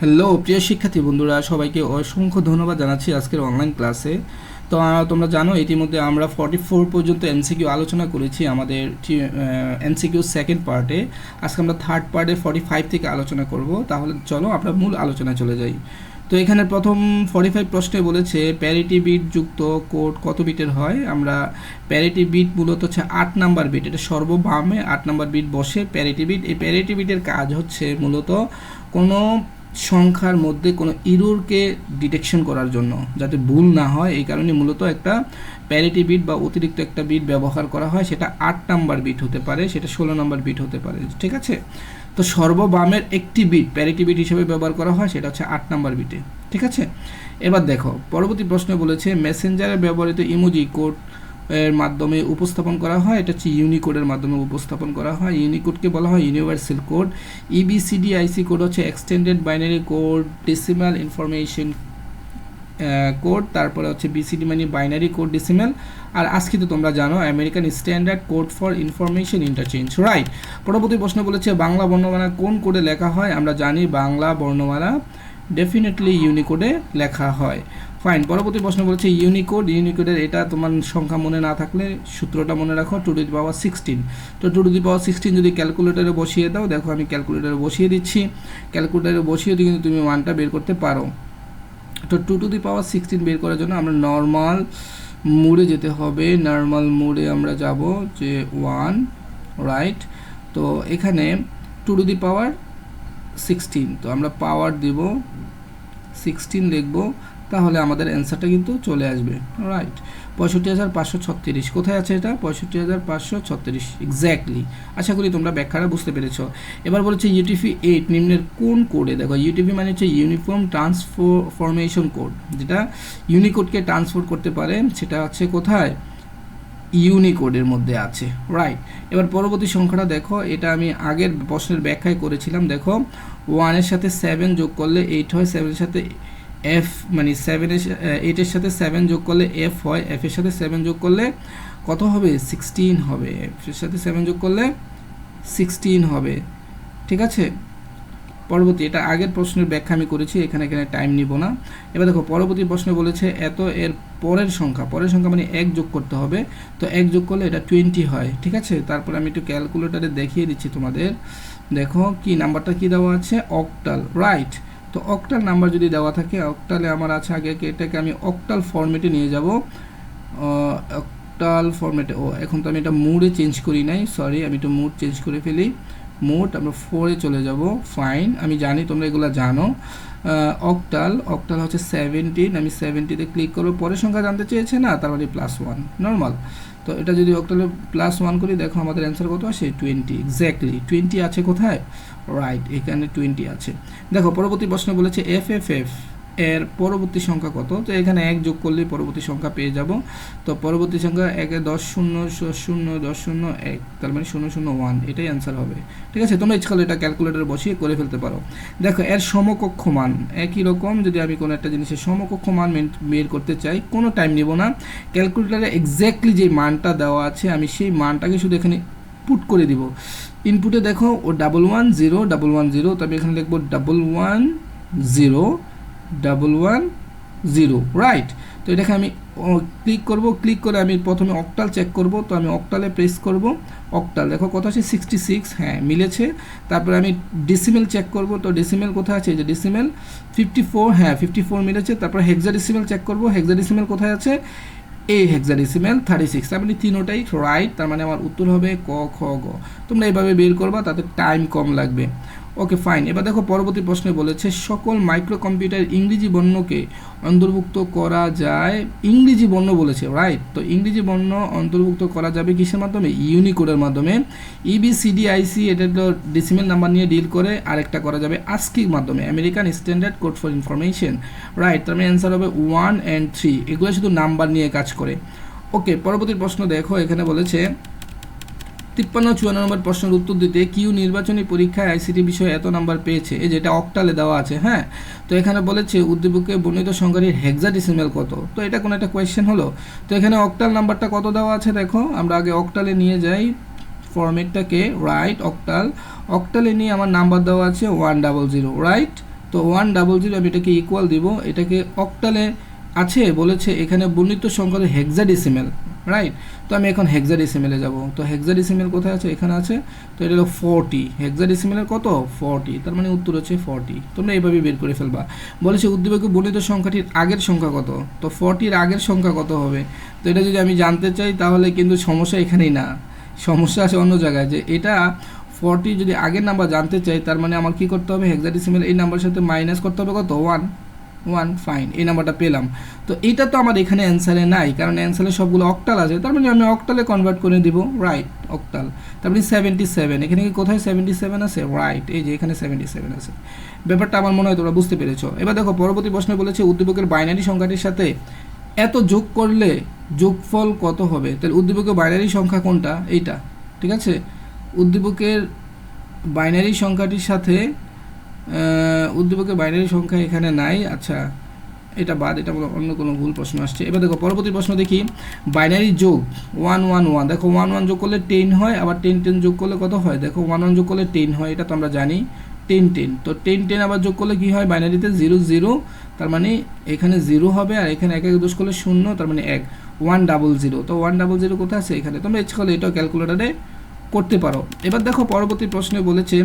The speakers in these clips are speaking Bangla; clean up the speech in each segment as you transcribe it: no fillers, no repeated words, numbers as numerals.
হ্যালো প্রিয় শিক্ষার্থী বন্ধুরা, সবাইকে অসংখ্য ধন্যবাদ জানাচ্ছি আজকের অনলাইন ক্লাসে। তো তোমরা জানো ইতিমধ্যে আমরা 44 পর্যন্ত এমসিকিউ আলোচনা করেছি আমাদের এমসিকিউ সেকেন্ড পার্টে। আজকে আমরা থার্ড পার্টে 45 থেকে আলোচনা করব। তাহলে চলো আমরা মূল আলোচনায় চলে যাই। তো এখানে প্রথম 45 প্রশ্নে বলেছে প্যারিটি বিট যুক্ত কোড কত বিটের হয়। আমরা প্যারিটি বিট মূলত হচ্ছে 8 নাম্বার বিট, এটা সর্ববামে 8 নাম্বার বিট বসে প্যারিটি বিট। এই প্যারিটি বিটের কাজ হচ্ছে মূলত কোনো সংখ্যার মধ্যে কোনো ইররকে ডিটেকশন করার জন্য, যাতে ভুল না হয়, এই কারণে মূলত একটা প্যারিটি বিট বা অতিরিক্ত একটা বিট ব্যবহার করা হয়। সেটা 8 নাম্বার বিট হতে পারে, সেটা 16 নাম্বার বিট হতে পারে, ঠিক আছে। তো সর্ববামের একটি বিট প্যারিটি বিট হিসেবে ব্যবহার করা হয়, সেটা হচ্ছে 8 নাম্বার বিটে, ঠিক আছে। এবার দেখো পরবর্তী প্রশ্নে বলেছে মেসেঞ্জারে ব্যবহৃত ইমোজি কোড এর মাধ্যমে উপস্থাপন করা হয়। এটা হচ্ছে ইউনিকোডের মাধ্যমে উপস্থাপন করা হয়। ইউনিকোডকে বলা হয় ইউনিভার্সাল কোড। ইবিসিডিআইসি কোড হচ্ছে extended binary code, decimal information code, তারপরে হচ্ছে বিসিডি মানে বাইনারি কোড ডেসিমাল। আর আজকে তো তোমরা জানো American standard code for information interchange, right. পরবর্তী প্রশ্ন বলেছে বাংলা বর্ণমালা কোন কোডে লেখা হয়। আমরা জানি বাংলা বর্ণমালা ডেফিনেটলি ইউনিকোডে লেখা হয়, ফাইন। পরবর্তী প্রশ্ন বলেছে ইউনিকোডের এটা তোমার সংখ্যা মনে না থাকলে সূত্রটা মনে রাখো 2^16। তো 2^16 যদি ক্যালকুলেটরে বসিয়ে দাও, দেখো আমি ক্যালকুলেটরে বসিয়ে দিচ্ছি। ক্যালকুলেটরে বসিয়ে দিয়ে কিন্তু তুমি মানটা বের করতে পারো। তো 2^16 বের করার জন্য আমরা নর্মাল মোডে যেতে হবে। নর্মাল মোডে আমরা যাব যে 1, রাইট। তো এখানে 2^16, তো আমরা পাওয়ার দিব 16 লিখব, তাহলে আমাদের অ্যান্সারটা কিন্তু চলে আসবে, রাইট। 65,536 কোথায় আছে এটা? 65,536 এক্স্যাক্টলি। আশা করি তোমরা ব্যাখ্যাটা বুঝতে পেরেছো। এবার বলেছে ইউটিপি 8 নিম্নের কোন কোডে। দেখো ইউটিপি মানে হচ্ছে ইউনিফর্ম ট্রান্সফরমেশন কোড, যেটা ইউনিকোডকে ট্রান্সফার করতে পারে, সেটা হচ্ছে কোথায়? ইউনিকোডের মধ্যে আছে, রাইট। এবার পরবর্তী সংখ্যাটা দেখো, এটা আমি আগের প্রশ্নের ব্যাখ্যায় করেছিলাম। দেখো 1-এর সাথে 7 যোগ করলে 8 হয়, 7-এর সাথে এফ মানে 8-এর সাথে 7 যোগ করলে এফ হয়, এফের সাথে 7 যোগ করলে কত হবে? 16 হবে। এফের সাথে 7 যোগ করলে 16 হবে, ঠিক আছে। পরবর্তী, এটা আগের প্রশ্নের ব্যাখ্যা আমি করেছি, এখানে টাইম নিব না। এবার দেখো পরবর্তী প্রশ্নে বলেছে এত এর পরের সংখ্যা মানে 1 যোগ করতে হবে। তো 1 যোগ করলে এটা 20 হয়, ঠিক আছে। তারপর আমি একটু ক্যালকুলেটারে দেখিয়ে দিচ্ছি তোমাদের। দেখো কি নাম্বারটা কি দেওয়া আছে? Octal, right. তো অক্টাল নাম্বার যদি দেওয়া থাকে, অক্টালে আমার আছে, আগে এটাকে আমি অক্টাল ফরম্যাটে নিয়ে যাব। অক্টাল ফরম্যাটে, এখন তো আমি এটা মুডে চেঞ্জ করি নাই, সরি, আমি একটু মুড চেঞ্জ করে ফেলি। মোট আমরা 4-এ চলে যাব, ফাইন। আমি জানি তোমরা এগুলো জানো। অক্টাল হচ্ছে 17, আমি 70-তে ক্লিক করবো। পরের সংখ্যা জানতে চেয়েছে না, তার মানে +1 নর্মাল। তো এটা যদি অক্টালে +1 করি, দেখো আমাদের অ্যান্সার কত আসে? 20, এক্স্যাক্টলি 20 আছে কোথায়? রাইট, এখানে 20 আছে। দেখো পরবর্তী প্রশ্ন বলেছে এফএফএফ এর পরবর্তী সংখ্যা কত। তো এখানে 1 যোগ করলে পরবর্তী সংখ্যা পেয়ে যাব। তো পরবর্তী সংখ্যা 1-এ 10 0 0 10 0 1, তার মানে 001, এটাই অ্যান্সার হবে, ঠিক আছে। তোমরা ইচ্ছা করলে এটা ক্যালকুলেটরে বসিয়ে করে ফেলতে পারো। দেখো এর সমকক্ষ মান একই রকম। যদি আমি কোনো একটা জিনিসের সমকক্ষ মান বের করতে চাই, কোনো টাইম নেব না, ক্যালকুলেটরে এক্স্যাক্টলি যে মানটা দেওয়া আছে আমি সেই মানটাকে শুধু এখানে পুট করে দিব। ইনপুটে দেখো ও 110 110, তো আমি এখানে লিখবো 110, রাইট। তো এটাকে আমি ক্লিক করব, ক্লিক করে আমি প্রথমে অক্টাল চেক করব। তো আমি অক্টালে প্রেস করব, অক্টাল দেখো কত আছে? 66, হ্যাঁ মিলেছে। তারপরে আমি ডেসিমেল চেক করব। তো ডেসিমেল কোথায় আছে? এই যে ডেসিমেল 54, হ্যাঁ 54 মিলেছে। তারপরে হেক্সাডেসিমেল চেক করব, হেক্সাডেসিমেল কোথায় আছে? এই হেক্সাডেসিমেল 36, তার মানে তিনোটাই রাইট, তার মানে আমার উত্তর হবে ক খ গ। তোমরা এইভাবে বের করবা, তাতে টাইম কম লাগবে। Okay fine. এবার দেখো পরবর্তী প্রশ্নে বলেছে সকল মাইক্রো কম্পিউটার ইংরেজি বর্ণকে অন্তর্ভুক্ত করা যায়। ইংরেজি বর্ণ বলেছে, রাইট। তো ইংরেজি বর্ণ অন্তর্ভুক্ত করা যাবে কিসের মাধ্যমে? ইউনিকোডের মাধ্যমে। ইবিসিডিআইসি এটা তো ডেসিমেল নাম্বার নিয়ে ডিল করে, আরেকটা করা যাবে আস্কির মাধ্যমে, American standard code for information, right. তার মানে অ্যান্সার হবে 1 and 3, এগুলো শুধু নাম্বার নিয়ে কাজ করে। ওকে পরবর্তী প্রশ্ন দেখো, এখানে বলেছে 53-54 নম্বর প্রশ্নের উত্তর দিতে কিউ নির্বাচনী পরীক্ষায় আইসিটি বিষয়ে এত নাম্বার পেয়েছে, এই যেটা অক্টালে দেওয়া আছে, হ্যাঁ। তো এখানে বলেছে উদ্দীপকে বর্ণিত সংখ্যাটির হেক্সাডেসিমেল কত। তো এটা কোনো একটা কোয়েশ্চেন হলো। তো এখানে অক্টাল নাম্বারটা কত দেওয়া আছে দেখো, আমরা আগে অক্টালে নিয়ে যাই ফরম্যাটটাকে, রাইট। অক্টালে নিয়ে আমার নাম্বার দেওয়া আছে 100, রাইট। তো 100 আমি এটাকে ইকুয়াল দিব, এটাকে অক্টালে আছে বলেছে, এখানে বর্ণিত সংখ্যা হেক্সাডেসিমেল, রাইট। তো আমি এখন হেক্সাডেসিমেলে যাব। তো হেক্সাডেসিমেল কোথায় আছে? এখানে আছে। তো এটা হলো 40, হেক্সাডেসিমেলের কত? 40, তার মানে উত্তর হচ্ছে 40। তোমরা এইভাবে বের করে ফেলবা। বলেছে উদ্দীপকে বর্ণিত সংখ্যাটির আগের সংখ্যা কত? তো 40-র আগের সংখ্যা কত হবে? তো এটা যদি আমি জানতে চাই তাহলে কিন্তু সমস্যা এখানেই না, সমস্যা আছে অন্য জায়গায়, যে এটা 40 যদি আগের নাম্বার জানতে চাই তার মানে আমার কী করতে হবে? হেক্সাডেসিমেল এই নাম্বারের সাথে মাইনাস করতে হবে কত? 1, ফাইন, এই নাম্বারটা পেলাম। তো এটা তো আমার এখানে অ্যান্সারে নাই, কারণ অ্যান্সারে সবগুলো অক্টাল আছে, তার মানে আমি অক্টালে কনভার্ট করে দিব, রাইট, অক্টাল। তার মানে 77, এখানে কি কোথায় 77 আছে? রাইট, এই যে এখানে 77 আছে। ব্যাপারটা আমার মনে হয় তোমরা বুঝতে পেরেছো। এবার দেখো পরবর্তী প্রশ্নে বলেছে উদ্দীপকের বাইনারি সংখ্যাটির সাথে এত যোগ করলে যোগফল কত হবে? তাহলে উদ্দীপকের বাইনারি সংখ্যা কোনটা? এইটা, ঠিক আছে। উদ্দীপকের বাইনারি সংখ্যাটির সাথে উদ্দীপকের বাইনারি সংখ্যা এখানে নাই, আচ্ছা এটা বাদ, এটা অন্য কোনো ভুল প্রশ্ন আসছে। এবার দেখো পরবর্তী প্রশ্ন দেখি, বাইনারি যোগ 111, দেখো 11 যোগ করলে 10 হয়, আবার 10 যোগ করলে কত হয়? দেখো 11 যোগ করলে 10 হয়, এটা তো আমরা জানি, 10 তো 10 আবার যোগ করলে কী হয়? বাইনারিতে 0 তার মানে এখানে 0 হবে, আর এখানে 1 যোগ করলে 0, তার মানে 1, 100। তো 100 কোথায় আছে? এখানে। তোমরা ইচ্ছা করলে এটাও ক্যালকুলেটারে করতে পারো। এবার দেখো পরবর্তী প্রশ্নে বলেছে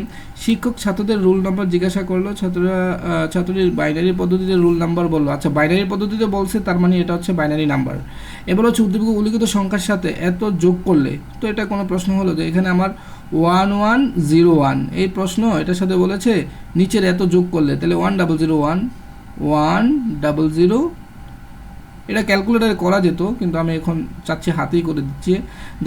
শিক্ষক ছাত্রদের রোল নাম্বার জিজ্ঞাসা করলো, ছাত্রীর বাইনারি পদ্ধতিতে রোল নাম্বার বললো। আচ্ছা বাইনারি পদ্ধতিতে বলছে, তার মানে এটা হচ্ছে বাইনারি নাম্বার। এবার হচ্ছে উদ্দীপকে উল্লিখিত সংখ্যার সাথে এত যোগ করলে, তো এটা কোনো প্রশ্ন হলো যে এখানে আমার 1101 এই প্রশ্ন, এটার সাথে বলেছে নিচের এত যোগ করলে, তাহলে 1001 এটা ক্যালকুলেটারে করা যেত, কিন্তু আমি এখন চাচ্ছি হাতেই করে দিচ্ছি।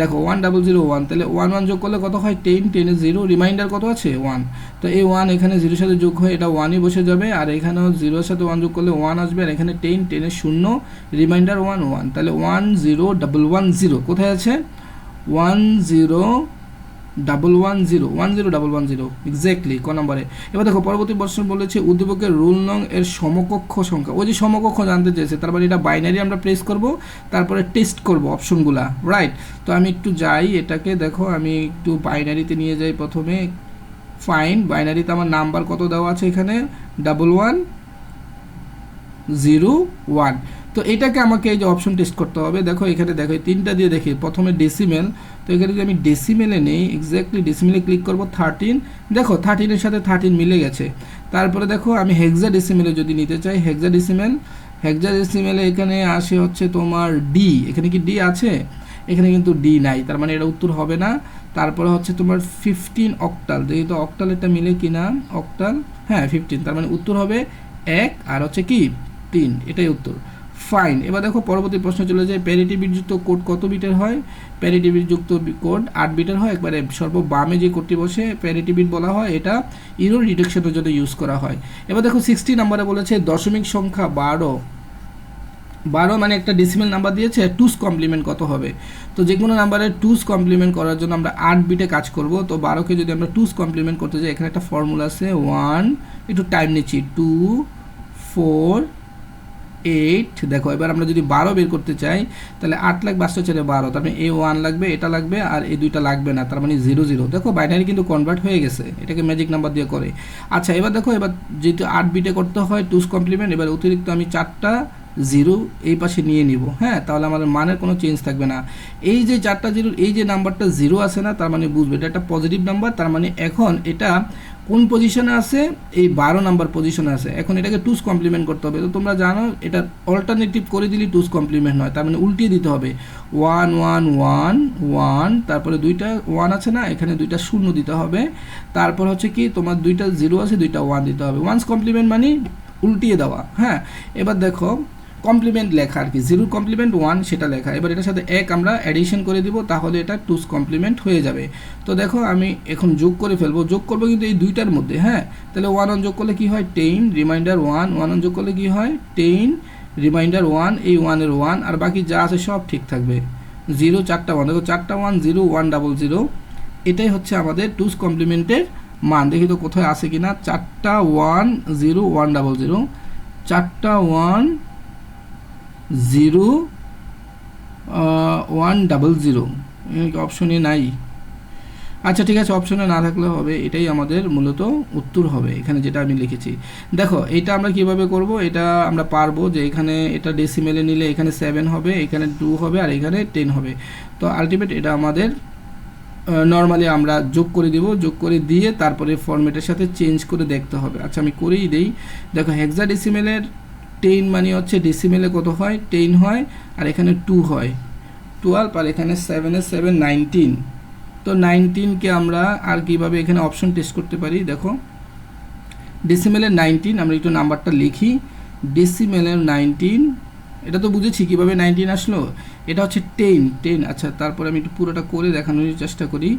দেখো 1001, তাহলে 11 যোগ করলে কত হয়? 10 0, রিমাইন্ডার কত আছে? 1। তো এই 1 এখানে 0-এর সাথে যোগ হয়ে এটা 1ই বসে যাবে, আর এখানেও 0-এর সাথে 1 যোগ করলে 1 আসবে, আর এখানে 10-এর 0, রিমাইন্ডার 1, তাহলে 10110 কোথায় আছে? 1010 এক্স্যাক্টলি ক নম্বরে। এবার দেখো পরবর্তী প্রশ্ন বলেছে উদ্দীপকের রুল নং এর সমকক্ষ সংখ্যা, ওই যে সমকক্ষ জানতে চেয়েছে, তার মানে এটা বাইনারি আমরা প্রেস করব, তারপরে টেস্ট করব অপশনগুলা, রাইট। তো আমি একটু যাই এটাকে, দেখো আমি একটু বাইনারিতে নিয়ে যাই প্রথমে, ফাইন। বাইনারিতে আমার নাম্বার কত দেওয়া আছে? এখানে 1101। তো এটাকে আমাকে এই যে অপশন টেস্ট করতে হবে। দেখো এখানে দেখো এই 3টা দিয়ে দেখি, প্রথমে ডেসিমেল, তো এখানে যদি আমি ডেসিমেলে নেই, এক্স্যাক্টলি ডেসিমেলে ক্লিক করব, 13, দেখো 13-এর সাথে 13 মিলে গেছে। তারপরে দেখো আমি হেক্সাডেসিমেলে যদি নিতে চাই, হেক্সাডেসিমেলে এখানে আসে হচ্ছে তোমার ডি, এখানে কি ডি আছে? এখানে কিন্তু ডি নাই, তার মানে এটা উত্তর হবে না। তারপরে হচ্ছে তোমার 15 অক্টাল, যেহেতু অক্টাল এটা মিলে কিনা, অক্টাল, হ্যাঁ 15, তার মানে উত্তর হবে 1 আর হচ্ছে কি 3, এটাই উত্তর, ফাইন। এবার দেখো পরবর্তী প্রশ্ন চলে যায়, প্যারিটি বিটযুক্ত কোড কত বিটের হয়? প্যারিটি বিটযুক্ত কোড 8 বিটের হয়। একবারে সর্ববামে যে কোডটি বসে প্যারিটি বিট বলা হয়, এটা ইরর ডিটেকশনের জন্য ইউজ করা হয়। এবার দেখো 60 নম্বরে বলেছে দশমিক সংখ্যা 12 মানে একটা ডেসিমেল নাম্বার দিয়েছে, 2's কমপ্লিমেন্ট কত হবে? তো যে কোনো নাম্বারের 2's কমপ্লিমেন্ট করার জন্য আমরা 8 বিটে কাজ করব। তো 12কে যদি আমরা 2's কমপ্লিমেন্ট করতে যাই, এখানে একটা ফর্মুলা আছে, 1, একটু টাইম নিচ্ছি, 2, 4, 8। দেখো এবার আমরা যদি 12 বের করতে চাই, তাহলে 8 লাগবে 8 4 12, তার মানে এই 1 লাগবে, এটা লাগবে, আর এই দুইটা লাগবে না, তার মানে 0 দেখো বাইনারি কিন্তু কনভার্ট হয়ে গেছে, এটাকে ম্যাজিক নাম্বার দিয়ে করে। আচ্ছা এবার দেখো, এবার যেহেতু 8 বিটে করতে হয় 2's কমপ্লিমেন্ট, এবার অতিরিক্ত আমি 4টা 0 এই পাশে নিয়ে নিব, হ্যাঁ, তাহলে আমাদের মানের কোনো চেঞ্জ থাকবে না। এই যে 4টা 0, এই যে নাম্বারটা 0 আছে না, তার মানে বুঝবে এটা একটা পজিটিভ নাম্বার, তার মানে এখন এটা কোন পজিশনে আছে? এই 12 নাম্বার পজিশনে আছে। এখন এটাকে 2's কমপ্লিমেন্ট করতে হবে। তো তোমরা জানো এটা অল্টারনেটিভ করে দিলে 2's কমপ্লিমেন্ট নয়, তার মানে উল্টিয়ে দিতে হবে, 1 1 1 1, তারপরে দুইটা 1 আছে না, এখানে দুইটা 0 দিতে হবে, তারপর হচ্ছে কি তোমার দুইটা 0 আছে, দুইটা 1 দিতে হবে। 1's কমপ্লিমেন্ট মানে উল্টিয়ে দেওয়া, হ্যাঁ। এবার দেখো কমপ্লিমেন্ট লেখা আর কি, 0 কমপ্লিমেন্ট 1 সেটা লেখা, এবার এটার সাথে 1 আমরা অ্যাডিশন করে দিব, তাহলে এটা 2's কমপ্লিমেন্ট হয়ে যাবে। তো দেখো আমি এখন যোগ করে ফেলবো, যোগ করবো কিন্তু এই দুইটার মধ্যে, হ্যাঁ। তাহলে 1 1 যোগ করলে কি হয়? 10, রিমাইন্ডার 1, 1 1 যোগ করলে কি হয়? 10, রিমাইন্ডার 1, এই 1 এর 1, আর বাকি যা আছে সব ঠিক থাকবে। 0 4টা 1, দেখো 4টা 1 0 100, এটাই হচ্ছে আমাদের 2's কমপ্লিমেন্টের মান। দেখি তো কোথায় আছে কিনা, 4টা 1 0 100, 4টা 1 0 100, অপশনে নাই। আচ্ছা ঠিক আছে, অপশনে না থাকলে হবে, এটাই আমাদের মূলত উত্তর হবে এখানে যেটা আমি লিখেছি। দেখো এটা আমরা কিভাবে করব, এটা আমরা পারবো যে এখানে এটা ডেসিমেলে নিলে এখানে 7 হবে, এখানে 2 হবে, আর এখানে 10 হবে। তো আলটিমেট এটা আমাদের নর্মালি আমরা যোগ করে দিব, যোগ করে দিয়ে তারপরে ফরম্যাটের সাথে চেঞ্জ করে দেখতে হবে। আচ্ছা আমি করেই দেই। দেখো হেক্সাডেসিমেলের 10 মানে হচ্ছে ডেসিমেলে কত হয়, 10 হয়, আর এখানে 2 হয় 12, আর এখানে 7 এর 7 19। তো 19কে আমরা আর কীভাবে এখানে অপশন টেস্ট করতে পারি, দেখো ডেসিমেলের 19 আমরা একটু নাম্বারটা লিখি, ডেসিমেলের 19, এটা তো বুঝেছি কীভাবে 19 আসলো, এটা হচ্ছে 10। আচ্ছা তারপরে আমি একটু পুরোটা করে দেখানোর চেষ্টা করি।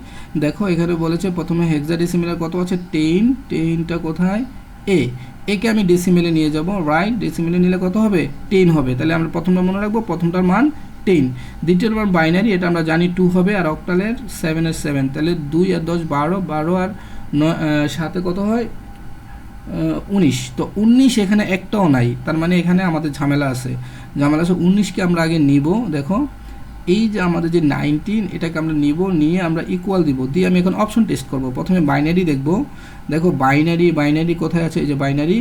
দেখো এখানে বলেছে প্রথমে হেক্সাডেসিমেলের কত আছে 10, 10টা কোথায়, একে আমি ডেসিমেলে নিয়ে যাব, রাইট, ডেসিমেলে নিলে কত হবে 10 হবে, তাহলে আমরা প্রথমটা মনে রাখবো, প্রথমটার মান 10, দ্বিতীয়টার মান বাইনারি, এটা আমরা জানি 2 হবে, আর অক্টালের 7 এর 7, তাহলে 2 আর 10 12, 12 আর 7 কত হয় 19। তো 19 এখানে একটাও নাই, তার মানে এখানে আমাদের ঝামেলা আছে। 19কে আমরা আগে নিব। দেখো এই যে আমাদের যে 19, এটাকে আমরা নিব, নিয়ে আমরা ইকুয়াল দিব, দিয়ে আমি এখন অপশন টেস্ট করব। প্রথমে বাইনারি দেখব। দেখো বাইনারি কোথায় আছে, এই যে বাইনারি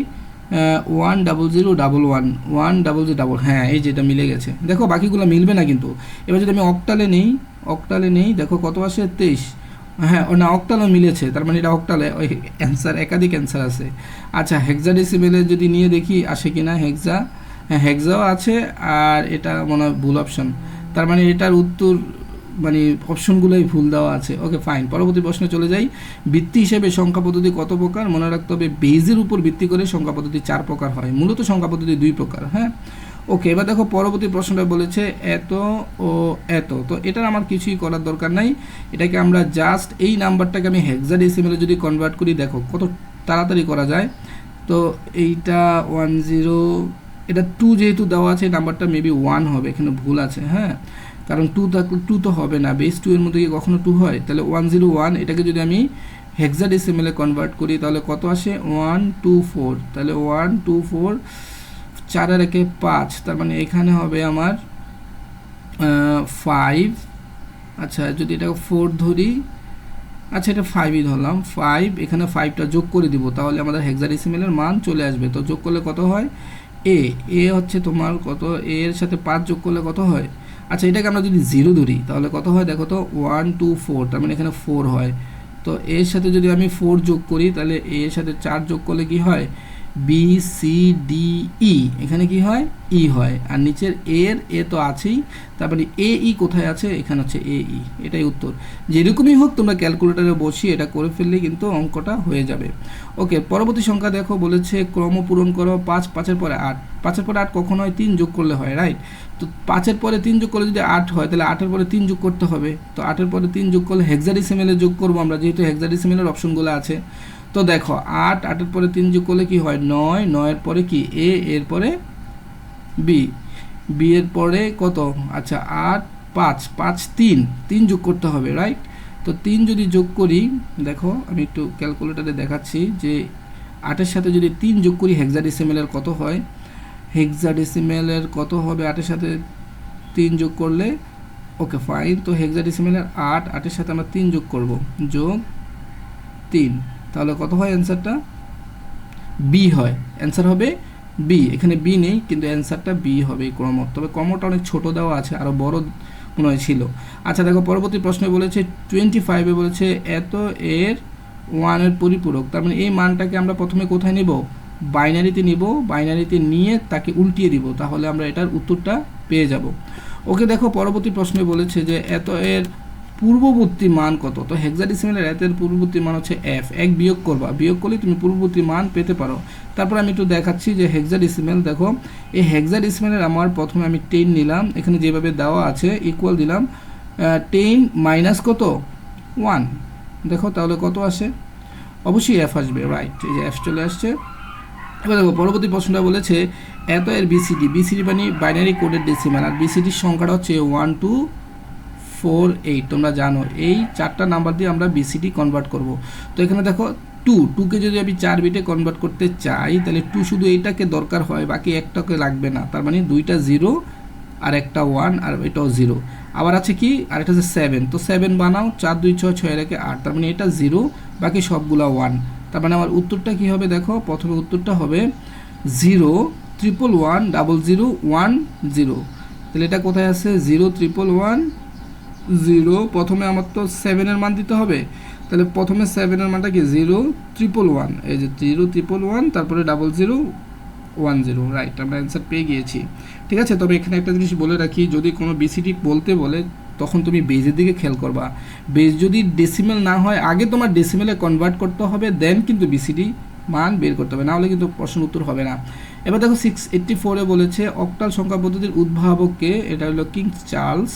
10011, হ্যাঁ এই যেটা মিলে গেছে। দেখো বাকিগুলো মিলবে না কিন্তু। এবার যদি আমি অক্টালে নেই, দেখো কত আসে 23, হ্যাঁ না অক্টালও মিলেছে, তার মানে এটা অক্টালে ওই অ্যান্সার, একাধিক অ্যান্সার আছে। আচ্ছা হেক্সাডেসিমেলে যদি নিয়ে দেখি আসে কি না, হ্যাঁ হেক্সাও আছে, আর এটা মনে হয় ভুল অপশন, তার মানে এটার উত্তর মানে অপশনগুলোই ভুল দেওয়া আছে। ওকে ফাইন, পরবর্তী প্রশ্নে চলে যাই। ভিত্তি হিসেবে সংখ্যা পদ্ধতি কত প্রকার, মনে রাখতে হবে বেজের উপর ভিত্তি করে সংখ্যা পদ্ধতি 4 প্রকার হয়, মূলত সংখ্যা পদ্ধতি 2 প্রকার। হ্যাঁ ওকে, এবার দেখো পরবর্তী প্রশ্নটা বলেছে এত ও এত, তো এটার আমার কিছুই করার দরকার নাই, এটাকে আমরা জাস্ট এই নাম্বারটাকে আমি হেক্সাডেসিমেলে যদি কনভার্ট করি, দেখো কত তাড়াতাড়ি করা যায়। তো এইটা 10, এটা 2 যেহেতু দেওয়া আছে, এই নাম্বারটা মেবি 1 হবে, এখানে ভুল আছে। হ্যাঁ কারণ 2 তো হবে না, বেস 2 এর মধ্যে কি কখনো 2 হয়, তাহলে 101, এটাকে যদি আমি হেক্সাডেসিমেলে কনভার্ট করি তাহলে কত আসে 124, তাহলে 124, 4 আর 1 5, তার মানে এখানে হবে আমার 5। আচ্ছা যদি এটাকে 4 ধরি, আচ্ছা এটা 5ই ধরলাম, 5, এখানে 5টা যোগ করে দিব, তাহলে আমাদের হেক্সাডেসিমেলের মান চলে আসবে। তো যোগ করলে কত হয়, এ হচ্ছে তোমার কত, এর সাথে 5 যোগ করলে কত হয়, আচ্ছা এটাকে আমরা যদি 0 ধরি তাহলে কত হয়, দেখো তো 124, তার মানে এখানে 4 হয়। তো এর সাথে যদি আমি 4 যোগ করি, তাহলে এর সাথে 4 যোগ করলে কি হয়, বি সি ডি ই, এখানে কি হয় ই হয়, আর নিচের এ তো আছেই, তারপরে এ ই কোথায় আছে, এখানে হচ্ছে এ ই, এটাই উত্তর। যেরকমই হোক তোমরা ক্যালকুলেটারে বসিয়ে এটা করে ফেললে কিন্তু অঙ্কটা হয়ে যাবে। ওকে, পরবর্তী সংখ্যা দেখো বলেছে ক্রম পূরণ করো 5, 5-এর পরে 8, 5-এর পরে 8 কখন হয়, 3 যোগ করলে হয়, রাইট। তো 5-এর পরে 3 যোগ করলে যদি 8 হয়, তাহলে 8-এর পরে 3 যোগ করতে হবে। তো 8-এর পরে 3 যোগ করলে হেক্সাডেসিমেলে যোগ করবো আমরা, যেহেতু হেক্সাডেসিমেলের অপশনগুলো আছে। তো দেখো 8-8-এর পরে 3 যোগ করলে কি হয় 9, 9-এর পরে কি এর পরে বি এর পরে কত, আচ্ছা 8, 5, 5, 3 যোগ করতে হবে, রাইট। তো 3 যদি যোগ করি, দেখো আমি একটু ক্যালকুলেটারে দেখাচ্ছি যে 8-এর সাথে যদি 3 যোগ করি হেক্সাডেসিমেলের কত হয়, হেক্সাডেসিমেলের কত হবে 8-এর সাথে 3 যোগ করলে, ওকে ফাইন। তো হেক্সাডেসিমেলের 8-8-এর সাথে আমরা 3 যোগ করব, যোগ 3, তাহলে কত হয় অ্যান্সারটা, বি হয়, অ্যান্সার হবে বি। এখানে বি নেই কিন্তু অ্যান্সারটা বি হবে এই ক্রম, তবে ক্রমটা অনেক ছোট দেওয়া আছে, আরও বড় মনে হয় ছিল। আচ্ছা দেখো পরবর্তী প্রশ্নে বলেছে 25-এ বলেছে এত এর 1-এর পরিপূরক, তার মানে এই মানটাকে আমরা প্রথমে কোথায় নিব, বাইনারিতে নিব, বাইনারিতে নিয়ে তাকে উল্টিয়ে দিব, তাহলে আমরা এটার উত্তরটা পেয়ে যাব। ওকে দেখো পরবর্তী প্রশ্নে বলেছে যে এত এর পূর্ববর্তী মান কত, তো হেক্সাডেসিমেলের এতের পূর্ববর্তী মান হচ্ছে এফ, এক বিয়োগ করবা, বিয়োগ করলে তুমি পূর্ববর্তী মান পেতে পারো। তারপর আমি একটু দেখাচ্ছি যে হেক্সাডেসিমেল, দেখো এই হেক্সাডেসিমেলের আমার প্রথমে আমি 10 নিলাম, এখানে যেভাবে দেওয়া আছে ইকুয়াল দিলাম 10 মাইনাস কত 1, দেখো তাহলে কত আসে, অবশ্যই এফ আসবে, রাইট, এই যে এফ চলে আসছে। এবার দেখো পরবর্তী প্রশ্নটা বলেছে এত এর বিসিডি মানে বাইনারি কোডের ডেসিমাল, আর বিসিডির সংখ্যাটা হচ্ছে 1248, তোমরা জানো এই 4টা নাম্বার দিয়ে আমরা বিসিডি কনভার্ট করব। তো এখানে দেখো 2কে যদি আমি 4 বিটে কনভার্ট করতে চাই, তাহলে 2 শুধু এইটাকে দরকার হয়, বাকি একটাকে লাগবে না, তার মানে 2টা 0 আর একটা 1 আর এটাও 0। আবার আছে কি আর এটা হচ্ছে 7, তো 7 বানাও, 4 2 6 6 রেখে 8, তার মানে এটা 0, বাকি সবগুলা 1। তার মানে আমার উত্তরটা কি হবে দেখো, প্রথমে উত্তরটা হবে 0 1 1 1 0 1 0। তাহলে এটা কোথায় আছে 0 1 1 0, প্রথমে আমার তো 7 এর মান দিতে হবে, তাহলে প্রথমে 7 এর মানটা কি 0 1 1 এই যে 0 1 1 তারপরে 0 0 1 0, রাইট, আমরা অ্যান্সার পেয়ে গিয়েছি। ঠিক আছে, তবে এখানে একটা জিনিস বলে রাখি, যদি কোনো বিসিডি বলতে বলে তখন তুমি বেজের দিকে খেয়াল করবা। বেজ যদি ডেসিমেল না হয় আগে তোমার ডেসিমেলে কনভার্ট করতে হবে, দেন কিন্তু বিসিডি মান বের করতে হবে, না হলে কিন্তু প্রশ্ন উত্তর হবে না। এবার দেখো 684-এ বলেছে অক্টাল সংখ্যা পদ্ধতির উদ্ভাবককে, এটা হলো কিং চার্লস,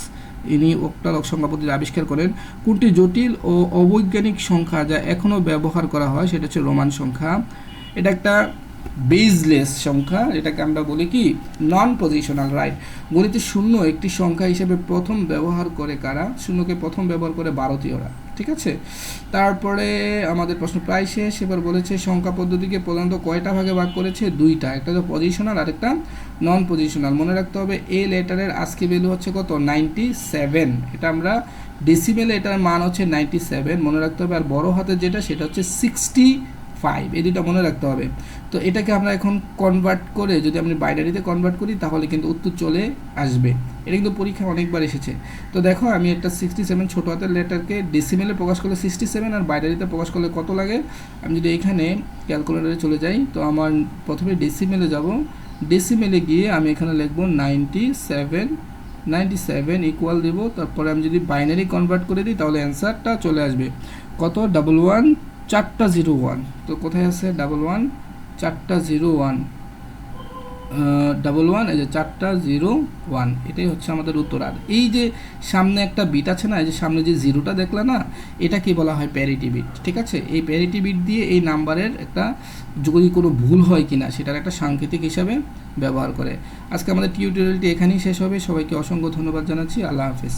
ইনি অক্টাল সংখ্যা পদ্ধতি আবিষ্কার করেন। কোনটি জটিল ও অবৈজ্ঞানিক সংখ্যা যা এখনও ব্যবহার করা হয়, সেটা হচ্ছে রোমান সংখ্যা। এটা একটা বেজলেস সংখ্যা, এটাকে আমরা বলি কি নন পজিশনাল, রাইট। গণিতে শূন্য একটি সংখ্যা হিসেবে প্রথম ব্যবহার করে কারা, শূন্যকে প্রথম ব্যবহার করে ভারতীয়রা। ঠিক আছে, তারপরে আমাদের প্রশ্ন প্রায় শেষ। এবার বলেছে সংখ্যা পদ্ধতিকে প্রধানত কয়টা ভাগে ভাগ করেছে, 2টা, একটা হলো পজিশনাল আর একটা নন পজিশনাল। মনে রাখতে হবে এ লেটারের আজকে ভ্যালু হচ্ছে কত 97, এটা আমরা ডেসিমেলে এটার মান হচ্ছে 97 মনে রাখতে হবে, আর বড় হাতের যেটা সেটা হচ্ছে 65, এই দুটো মনে রাখতে হবে। তো এটাকে আমরা এখন কনভার্ট করে যদি আমরা বাইনারিতে কনভার্ট করি তাহলে কিন্তু উত্তর চলে আসবে। এটা কিন্তু পরীক্ষা অনেকবার এসেছে। তো দেখো আমি একটা 67 ছোটো হাতের লেটারকে ডেসিমেলে প্রকাশ করলে 67 আর বাইনারিতে প্রকাশ করলে কত লাগে, আমি যদি এখানে ক্যালকুলেটারে চলে যাই তো আমার প্রথমে ডেসিমেলে যাব, ডেসিমেলে গিয়ে আমি এখানে লিখবো 97 ইকুয়াল দেব, তারপরে আমি যদি বাইনারি কনভার্ট করে দিই তাহলে অ্যান্সারটা চলে আসবে কত 11 4টা 01। তো কোথায় আছে 11 4টা 01, 11 এই যে 4টা 01, এটাই হচ্ছে আমাদের উত্তর। আর এই যে সামনে একটা বিট আছে না, এই যে সামনে যে জিরোটা দেখলা না, এটা কি বলা হয় প্যারিটি বিট। ঠিক আছে, এই প্যারিটি বিট দিয়ে এই নাম্বারের একটা যদি কোনো ভুল হয় কিনা সেটার একটা সাংকেতিক হিসাবে ব্যবহার করে। আজকে আমাদের টিউটোরিয়ালটি এখানেই শেষ হবে। সবাইকে অসংখ্য ধন্যবাদ জানাচ্ছি। আল্লাহ হাফেজ।